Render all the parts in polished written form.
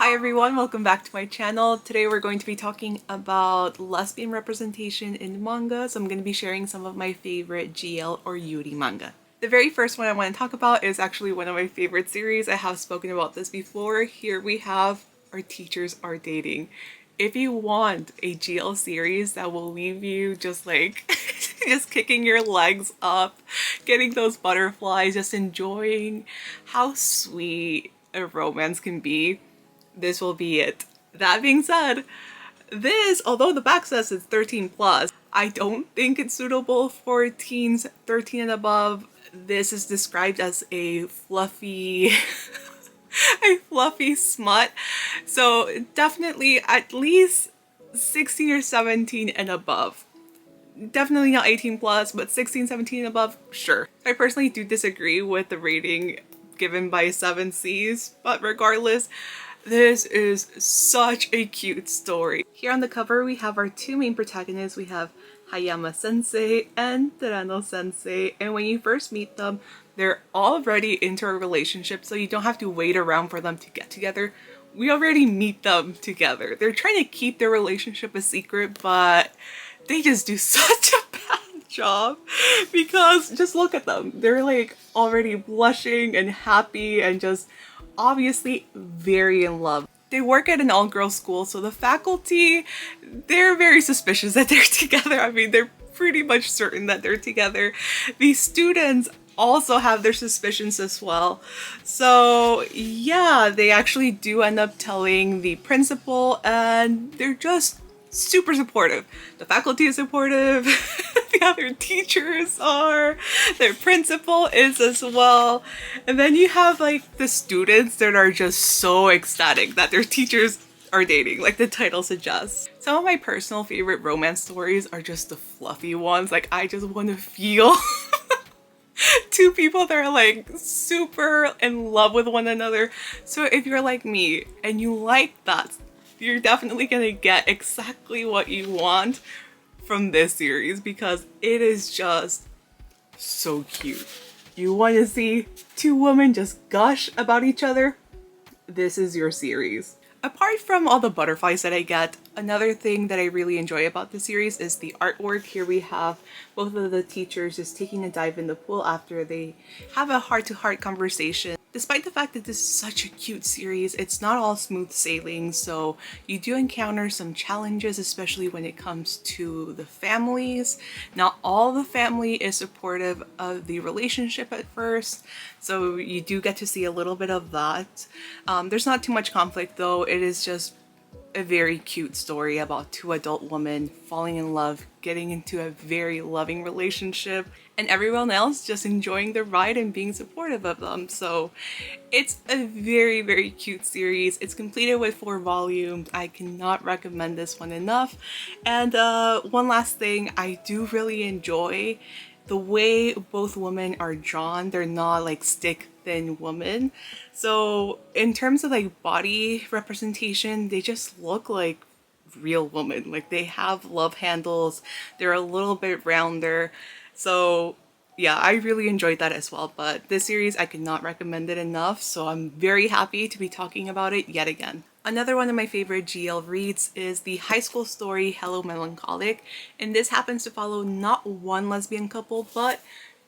Hi everyone, welcome back to my channel. Today we're going to be talking about lesbian representation in manga, so I'm going to be sharing some of my favorite GL or Yuri manga. The very first one I want to talk about is actually one of my favorite series. I have spoken about this before. Here we have Our Teachers Are Dating. If you want a GL series that will leave you just like just kicking your legs up, getting those butterflies, just enjoying how sweet a romance can be, this will be it. That being said, this, although the back says it's 13 plus, I don't think it's suitable for teens 13 and above. This is described as a fluffy a fluffy smut. So definitely at least 16 or 17 and above. Definitely not 18 plus, but 16, 17 and above, sure. I personally do disagree with the rating given by 7Cs, but regardless, this is such a cute story. Here on the cover we have our two main protagonists. We have Hayama sensei and Terano sensei, and when you first meet them, they're already into a relationship, so you don't have to wait around for them to get together. We already meet them together. They're trying to keep their relationship a secret, but they just do such a bad job because just look at them. They're like already blushing and happy and just obviously very in love. They work at an all-girls school, so the faculty, they're very suspicious that they're together. I mean, they're pretty much certain that they're together. The students also have their suspicions as well. So yeah, they actually do end up telling the principal, and they're just super supportive. The faculty is supportive, the other teachers are, their principal is as well. And then you have like the students that are just so ecstatic that their teachers are dating, like the title suggests. Some of my personal favorite romance stories are just the fluffy ones. Like I just want to feel two people that are like super in love with one another. So if you're like me and you like that, you're definitely gonna get exactly what you want from this series because it is just so cute. You want to see two women just gush about each other? This is your series. Apart from all the butterflies that I get, another thing that I really enjoy about the series is the artwork. Here we have both of the teachers just taking a dive in the pool after they have a heart-to-heart conversation. Despite the fact that this is such a cute series, it's not all smooth sailing, so you do encounter some challenges, especially when it comes to the families. Not all the family is supportive of the relationship at first, so you do get to see a little bit of that. There's not too much conflict though. It is just a very cute story about two adult women falling in love, getting into a very loving relationship, and everyone else just enjoying the ride and being supportive of them. So it's a very, very cute series. It's completed with 4 volumes. I cannot recommend this one enough. And one last thing, I do really enjoy the way both women are drawn. They're not like stick thin women. So in terms of like body representation, they just look like real women. Like they have love handles, they're a little bit rounder. So yeah, I really enjoyed that as well. But this series, I could not recommend it enough, so I'm very happy to be talking about it yet again. Another one of my favorite GL reads is the high school story Hello Melancholic, and this happens to follow not one lesbian couple, but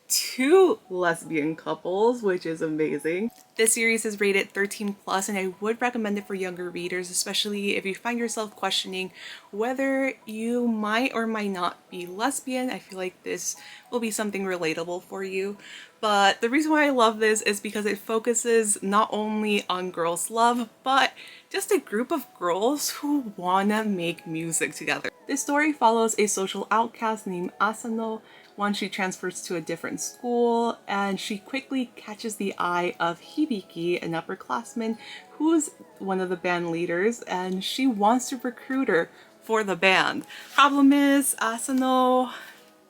2 lesbian couples, which is amazing. This series is rated 13 plus, and I would recommend it for younger readers, especially if you find yourself questioning whether you might or might not be lesbian. I feel like this will be something relatable for you. But the reason why I love this is because it focuses not only on girls' love, but just a group of girls who wanna make music together. This story follows a social outcast named Asano. Once she transfers to a different school, and she quickly catches the eye of Hibiki, an upperclassman who's one of the band leaders, and she wants to recruit her for the band. Problem is, Asano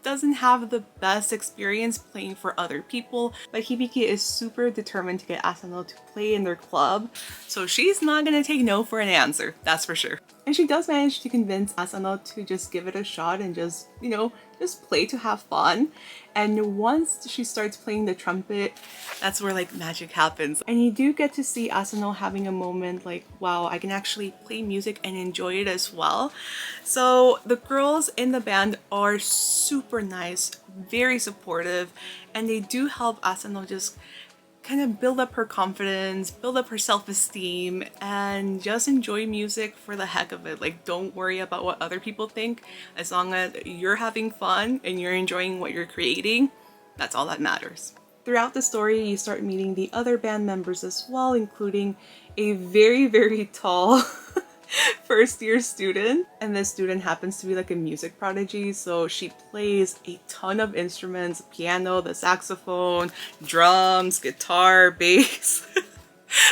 doesn't have the best experience playing for other people, but Hibiki is super determined to get Asano to play in their club, so she's not gonna take no for an answer, that's for sure. And she does manage to convince Asano to just give it a shot and just, you know, just play to have fun. And once she starts playing the trumpet, that's where like magic happens. And you do get to see Asano having a moment like, wow, I can actually play music and enjoy it as well. So the girls in the band are super nice, very supportive, and they do help Asano just kind of build up her confidence, build up her self-esteem, and just enjoy music for the heck of it. Like, don't worry about what other people think. As long as you're having fun and you're enjoying what you're creating, that's all that matters. Throughout the story, you start meeting the other band members as well, including a very, very tall first year student, and this student happens to be like a music prodigy, so she plays a ton of instruments: piano, the saxophone, drums, guitar, bass.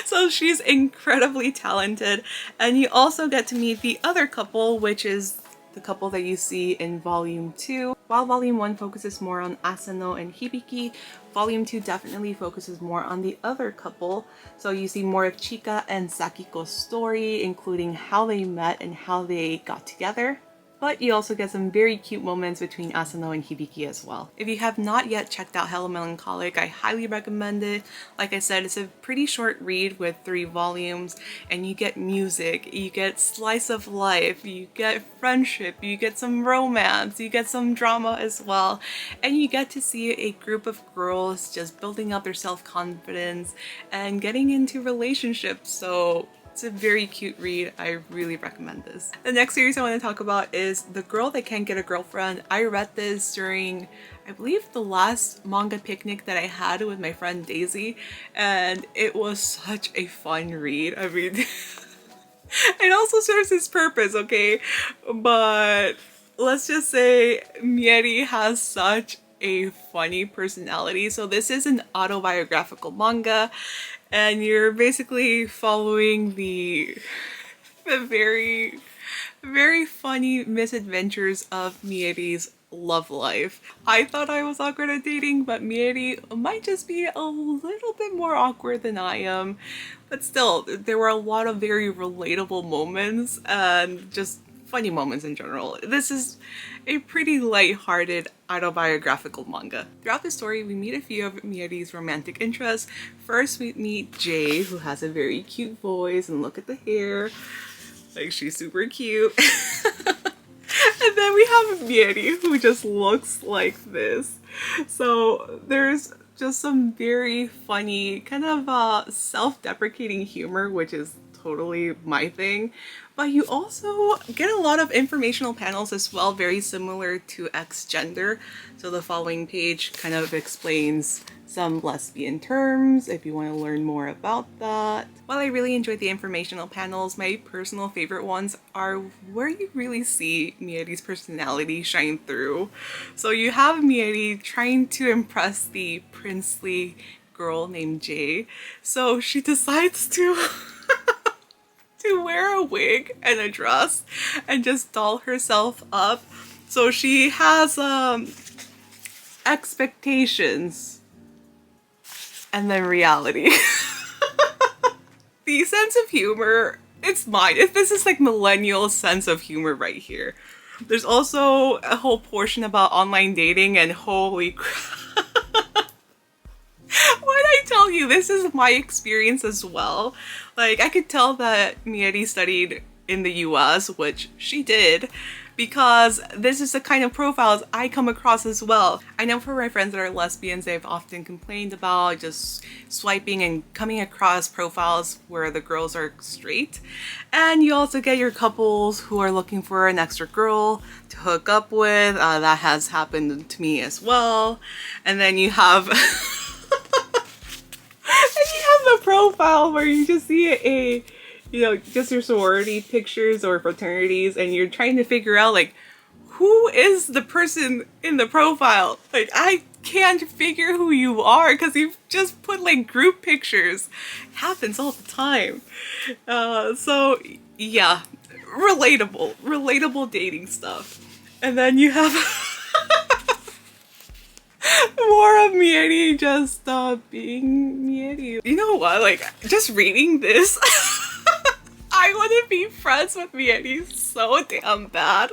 So she's incredibly talented. And you also get to meet the other couple, which is the couple that you see in volume 2. While volume 1 focuses more on Asano and Hibiki, volume 2 definitely focuses more on the other couple. So you see more of Chika and Sakiko's story, including how they met and how they got together. But you also get some very cute moments between Asano and Hibiki as well. If you have not yet checked out Hello Melancholic, I highly recommend it. Like I said, it's a pretty short read with 3 volumes, and you get music, you get slice of life, you get friendship, you get some romance, you get some drama as well, and you get to see a group of girls just building up their self-confidence and getting into relationships. So it's a very cute read. I really recommend this. The next series I want to talk about is The Girl That Can't Get a Girlfriend. I read this during, I believe, the last manga picnic that I had with my friend Daisy, and it was such a fun read. I mean, it also serves its purpose, okay? But let's just say Mieri has such a funny personality. So this is an autobiographical manga, and you're basically following the very, very funny misadventures of Mieri's love life. I thought I was awkward at dating, but Mieri might just be a little bit more awkward than I am. But still, there were a lot of very relatable moments and just funny moments in general. This is a pretty light-hearted autobiographical manga. Throughout the story, we meet a few of Mieri's romantic interests. First, we meet Jay, who has a very cute voice, and look at the hair. Like, she's super cute. And then we have Mieri, who just looks like this. So there's just some very funny, kind of self-deprecating humor, which is totally my thing. But you also get a lot of informational panels as well, very similar to X Gender. So the following page kind of explains some lesbian terms if you want to learn more about that. While I really enjoyed the informational panels, my personal favorite ones are where you really see Mieri's personality shine through. So you have Mieri trying to impress the princely girl named Jay. So she decides to wear a wig and a dress and just doll herself up. So she has expectations and then reality. The sense of humor, it's mine. This is like millennial sense of humor right here. There's also a whole portion about online dating, and holy crap. When I tell you, this is my experience as well. Like, I could tell that Mieri studied in the US, which she did, because this is the kind of profiles I come across as well. I know for my friends that are lesbians, they've often complained about just swiping and coming across profiles where the girls are straight. And you also get your couples who are looking for an extra girl to hook up with. That has happened to me as well. And then you have the profile where you just see just your sorority pictures or fraternities, and you're trying to figure out, like, who is the person in the profile? Like, I can't figure who you are because you've just put, like, group pictures. It happens all the time. So, yeah, relatable dating stuff. And then you have more of Mieri just being Mieri. You know what? Like, just reading this, I want to be friends with Mieri so damn bad.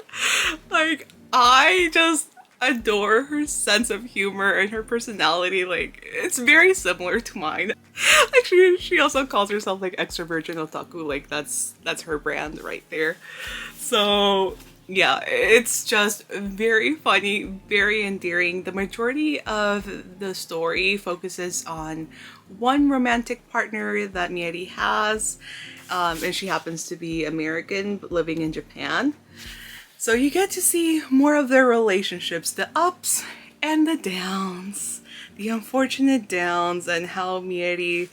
Like, I just adore her sense of humor and her personality. Like, it's very similar to mine. Like, she also calls herself like extra virgin otaku. Like, that's her brand right there. So yeah, it's just very funny, very endearing. The majority of the story focuses on one romantic partner that Mieri has, and she happens to be American but living in Japan. So you get to see more of their relationships, the ups and the downs, the unfortunate downs, and how Mieri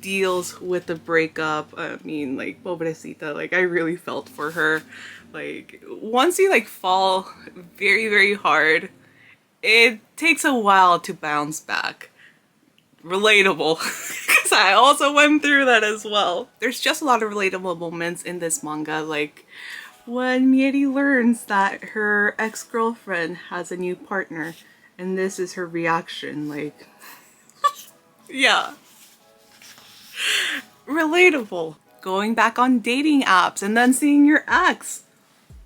deals with the breakup. I mean, like, pobrecita, like, I really felt for her. Like, once you like fall very, very hard, it takes a while to bounce back. Relatable, because I also went through that as well. There's just a lot of relatable moments in this manga, like when Mieri learns that her ex-girlfriend has a new partner, and this is her reaction, like, yeah. Relatable. Going back on dating apps and then seeing your ex.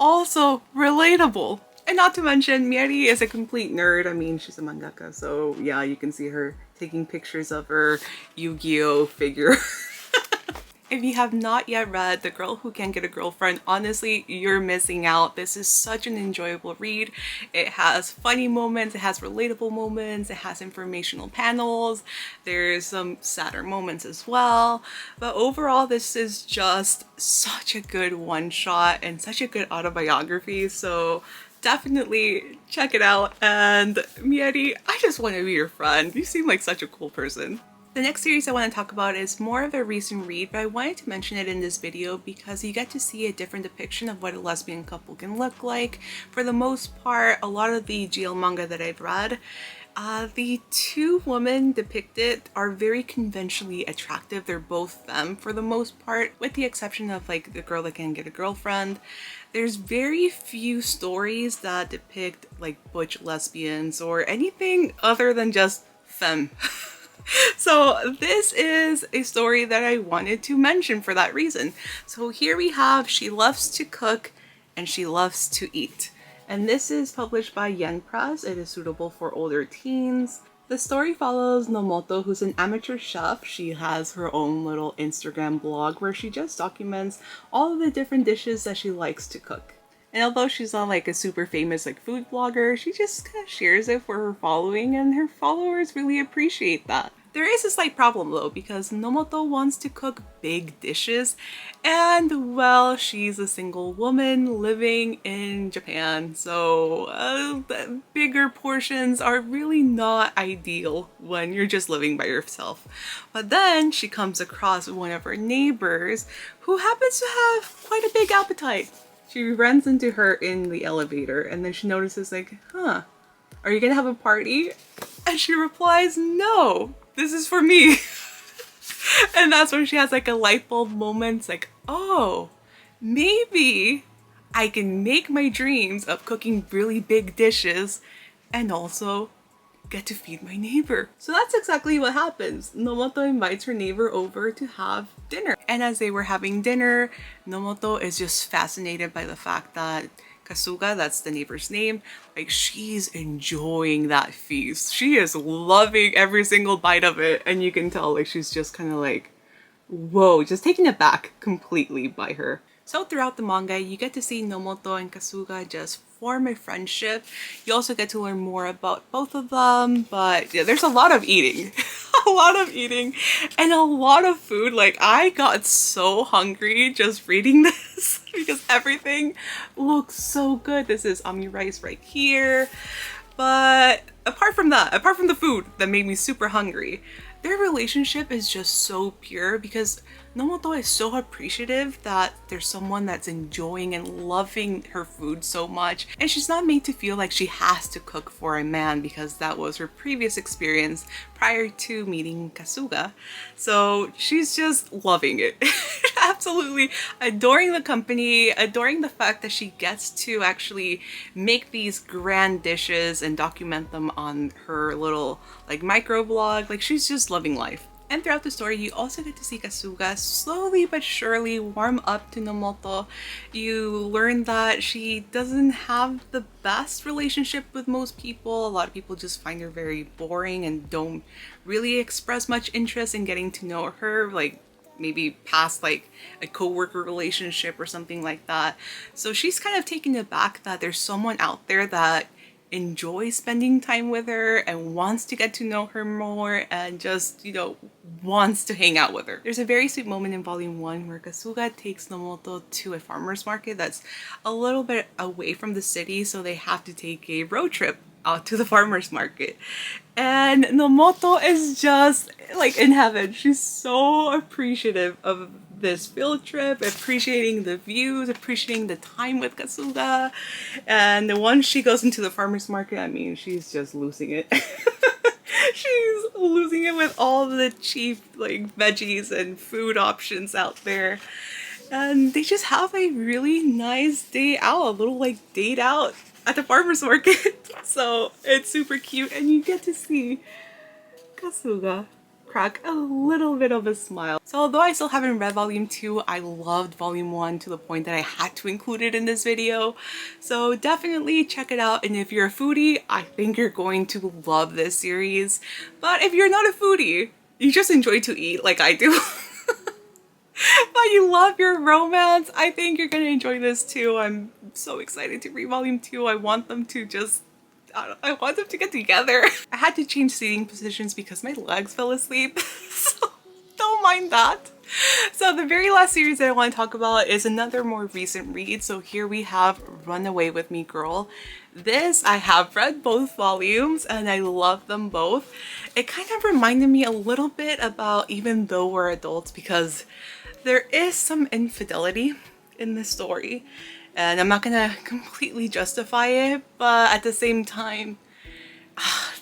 Also relatable. And not to mention, Mieri is a complete nerd. I mean, she's a mangaka, so yeah, you can see her taking pictures of her Yu-Gi-Oh figure. If you have not yet read The Girl Who Can't Get a Girlfriend, honestly, you're missing out. This is such an enjoyable read. It has funny moments, it has relatable moments, it has informational panels, there's some sadder moments as well. But overall, this is just such a good one-shot and such a good autobiography, so definitely check it out. And Mieri, I just want to be your friend. You seem like such a cool person. The next series I want to talk about is more of a recent read, but I wanted to mention it in this video because you get to see a different depiction of what a lesbian couple can look like. For the most part, a lot of the GL manga that I've read, the two women depicted are very conventionally attractive. They're both femme for the most part, with the exception of like the girl that can get a girlfriend. There's very few stories that depict like butch lesbians or anything other than just femme. So this is a story that I wanted to mention for that reason. So here we have She Loves to Cook and She Loves to Eat. And this is published by Yen Press. It is suitable for older teens. The story follows Nomoto, who's an amateur chef. She has her own little Instagram blog where she just documents all of the different dishes that she likes to cook. And although she's not like a super famous like food blogger, she just kind of shares it for her following, and her followers really appreciate that. There is a slight problem though, because Nomoto wants to cook big dishes, and well, she's a single woman living in Japan, so the bigger portions are really not ideal when you're just living by yourself. But then she comes across one of her neighbors who happens to have quite a big appetite. She runs into her in the elevator, and then she notices like, huh, are you gonna have a party? And she replies, no, this is for me. And that's when she has like a light bulb moment. It's like, oh, maybe I can make my dreams of cooking really big dishes and also get to feed my neighbor. So that's exactly what happens. Nomoto invites her neighbor over to have dinner. And as they were having dinner, Nomoto is just fascinated by the fact that Kasuga, that's the neighbor's name, like she's enjoying that feast. She is loving every single bite of it, and you can tell like she's just kind of like, whoa, just taken aback completely by her. So throughout the manga, you get to see Nomoto and Kasuga just form a friendship. You also get to learn more about both of them, but yeah, there's a lot of eating. A lot of eating and a lot of food. Like, I got so hungry just reading this because everything looks so good. This is ami rice right here. But apart from that, apart from the food that made me super hungry, their relationship is just so pure because Nomoto is so appreciative that there's someone that's enjoying and loving her food so much, and she's not made to feel like she has to cook for a man because that was her previous experience prior to meeting Kasuga. So she's just loving it. Absolutely adoring the company, adoring the fact that she gets to actually make these grand dishes and document them on her little like micro blog. Like, she's just loving life. And throughout the story, you also get to see Kasuga slowly but surely warm up to Nomoto. You learn that she doesn't have the best relationship with most people. A lot of people just find her very boring and don't really express much interest in getting to know her, like maybe past like a co-worker relationship or something like that. So she's kind of taken aback that there's someone out there that enjoys spending time with her and wants to get to know her more and just, you know, wants to hang out with her. There's a very sweet moment in volume 1 where Kasuga takes Nomoto to a farmer's market that's a little bit away from the city, so they have to take a road trip out to the farmer's market. And Nomoto is just like in heaven. She's so appreciative of this field trip, appreciating the views, appreciating the time with Kasuga. And once she goes into the farmer's market, I mean, she's just losing it. She's losing it with all the cheap like veggies and food options out there. And they just have a really nice day out, a little like date out at the farmer's market. So it's super cute, and you get to see Kasuga crack a little bit of a smile. So although I still haven't read volume 2, I loved volume 1 to the point that I had to include it in this video. So definitely check it out, and if you're a foodie, I think you're going to love this series. But if you're not a foodie, you just enjoy to eat like I do, but you love your romance, I think you're gonna enjoy this too. I'm so excited to read volume 2. I want them to just I want them to get together. I had to change seating positions because my legs fell asleep, so don't mind that. So the very last series that I want to talk about is another more recent read. So here we have Run Away With Me Girl. This, I have read both volumes and I love them both. It kind of reminded me a little bit about Even Though We're Adults, because there is some infidelity in the story. And I'm not gonna completely justify it, but at the same time,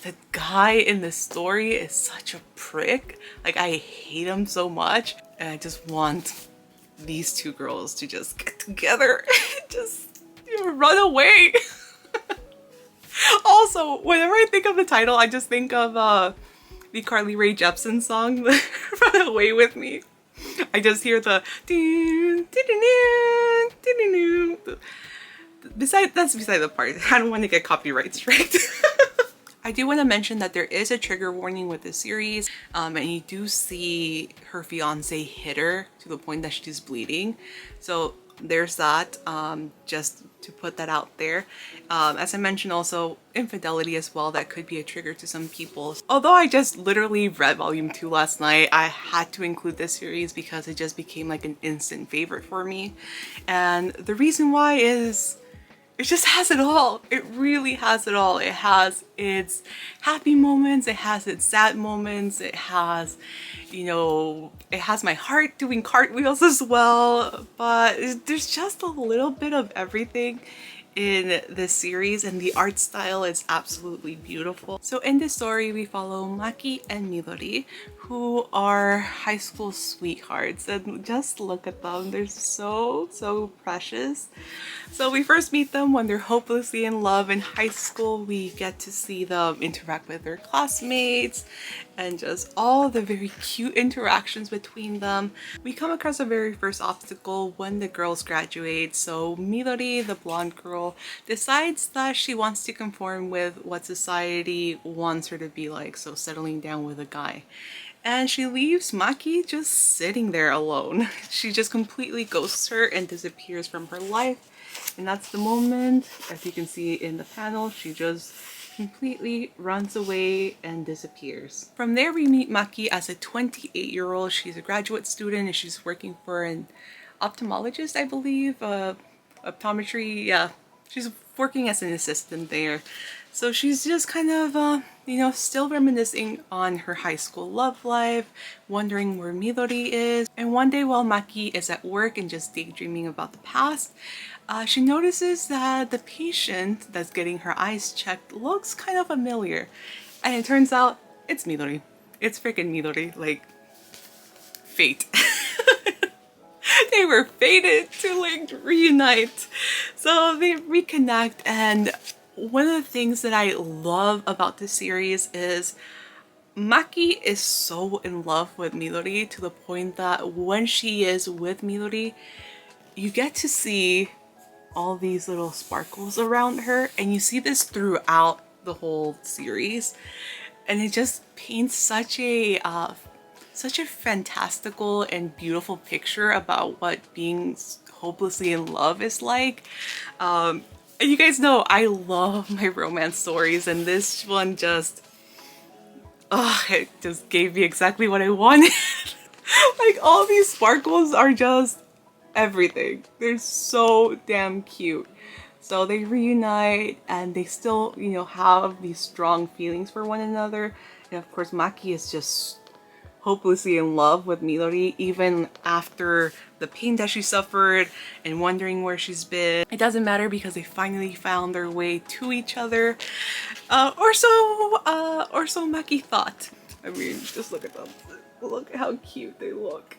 the guy in the story is such a prick. Like, I hate him so much. And I just want these two girls to just get together and just, you know, run away. Also, whenever I think of the title, I just think of the Carly Rae Jepsen song, Run Away With Me. I just hear the that's beside the part. I don't want to get copyright striked. I do want to mention that there is a trigger warning with this series, and you do see her fiance hit her to the point that she's bleeding. So there's that, just to put that out there. As I mentioned, also infidelity as well, that could be a trigger to some people. Although I just literally read volume 2 last night, I had to include this series because it just became like an instant favorite for me. And the reason why is it just has it all. It really has it all. It has its happy moments, it has its sad moments, it has, you know, it has my heart doing cartwheels as well, but there's just a little bit of everything in this series, and the art style is absolutely beautiful. So in this story, we follow Maki and Midori, who are high school sweethearts, and just look at them. They're so precious. So we first meet them when they're hopelessly in love in high school. We get to see them interact with their classmates and just all the very cute interactions between them. We come across a very first obstacle when the girls graduate. So Midori, the blonde girl, decides that she wants to conform with what society wants her to be like, so settling down with a guy. And she leaves Maki just sitting there alone. She just completely ghosts her and disappears from her life. And that's the moment, as you can see in the panel, she just completely runs away and disappears. From there we meet Maki as a 28-year-old. She's a graduate student and she's working for an ophthalmologist, I believe, optometry, yeah. She's working as an assistant there. So she's just kind of, you know, still reminiscing on her high school love life, wondering where Midori is. And one day while Maki is at work and just daydreaming about the past, she notices that the patient that's getting her eyes checked looks kind of familiar. And it turns out it's Midori. It's freaking Midori, like fate. They were fated to like reunite. So they reconnect, and one of the things that I love about this series is Maki is so in love with Midori to the point that when she is with Midori, you get to see all these little sparkles around her, and you see this throughout the whole series, and it just paints such a fantastical and beautiful picture about what being hopelessly in love is like. And you guys know I love my romance stories, and this one just it just gave me exactly what I wanted. Like, all these sparkles are just everything. They're so damn cute. So they reunite and they still, you know, have these strong feelings for one another. And of course, Maki is just hopelessly in love with Midori even after the pain that she suffered and wondering where she's been. It doesn't matter because they finally found their way to each other. Or so Maki thought. I mean, just look at them. Look at how cute they look.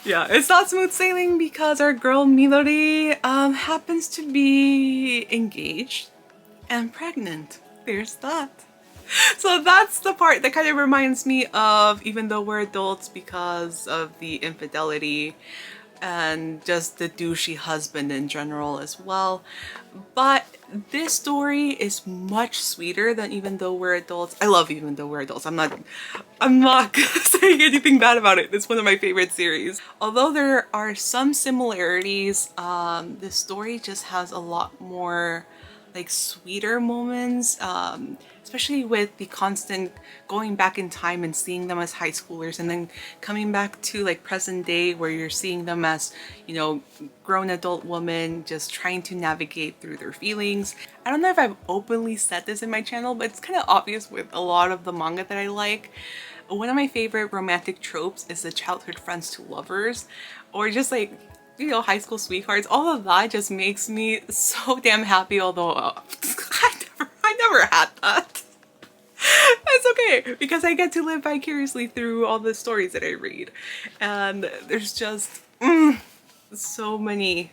Yeah, it's not smooth sailing because our girl Midori happens to be engaged and pregnant. There's that. So that's the part that kind of reminds me of Even Though We're Adults because of the infidelity and just the douchey husband in general as well. But this story is much sweeter than Even Though We're Adults. I love Even Though We're Adults. I'm not saying anything bad about it. It's one of my favorite series. Although there are some similarities, this story just has a lot more like sweeter moments, especially with the constant going back in time and seeing them as high schoolers and then coming back to like present day where you're seeing them as, you know, grown adult women just trying to navigate through their feelings. I don't know if I've openly said this in my channel, but it's kind of obvious with a lot of the manga that I like. One of my favorite romantic tropes is the childhood friends to lovers, or just like, you know, high school sweethearts. All of that just makes me so damn happy, although I never had that. It's okay because I get to live vicariously through all the stories that I read, and there's just so many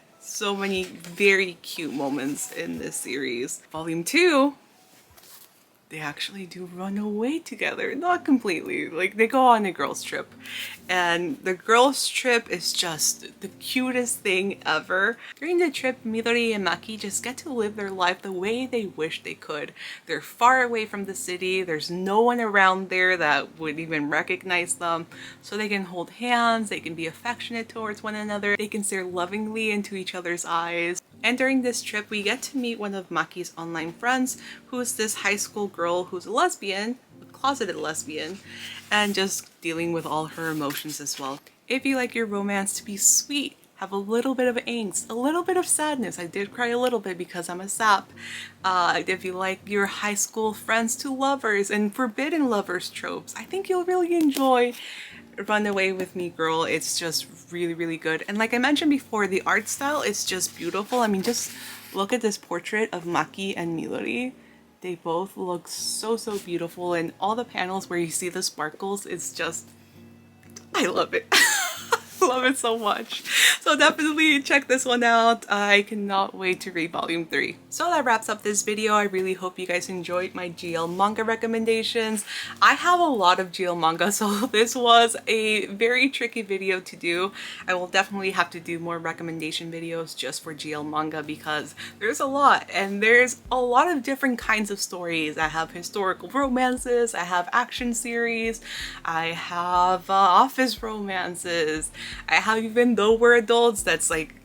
very cute moments in this series. Volume 2, they actually do run away together. Not completely, like they go on a girls trip, and the girls trip is just the cutest thing ever. During the trip, Midori and Maki just get to live their life the way they wish they could. They're far away from the city, there's no one around there that would even recognize them, so they can hold hands, they can be affectionate towards one another, they can stare lovingly into each other's eyes. And during this trip, we get to meet one of Maki's online friends, who's this high school girl who's a lesbian, a closeted lesbian, and just dealing with all her emotions as well. If you like your romance to be sweet, have a little bit of angst, a little bit of sadness, I did cry a little bit because I'm a sap. If you like your high school friends to lovers and forbidden lovers tropes, I think you'll really enjoy Run Away With Me Girl. It's just really good, and like I mentioned before, the art style is just beautiful. I mean, just look at this portrait of Maki and Midori. They both look so beautiful, and all the panels where you see the sparkles, it's just, I love it. Love it so much. So definitely check this one out. I cannot wait to read volume 3. So that wraps up this video. I really hope you guys enjoyed my GL manga recommendations. I have a lot of GL manga, so this was a very tricky video to do. I will definitely have to do more recommendation videos just for GL manga because there's a lot, and there's a lot of different kinds of stories. I have historical romances, I have action series, I have office romances, I have Even Though We're Adults that's like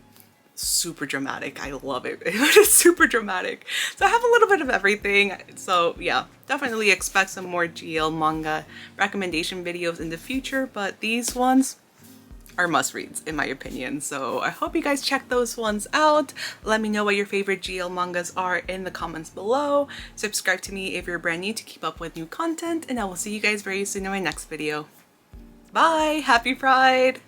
super dramatic. I love it. It's super dramatic. So I have a little bit of everything. So yeah, definitely expect some more GL manga recommendation videos in the future, but these ones are must-reads in my opinion. So I hope you guys check those ones out. Let me know what your favorite GL mangas are in the comments below. Subscribe to me if you're brand new to keep up with new content, and I will see you guys very soon in my next video. Bye! Happy Pride!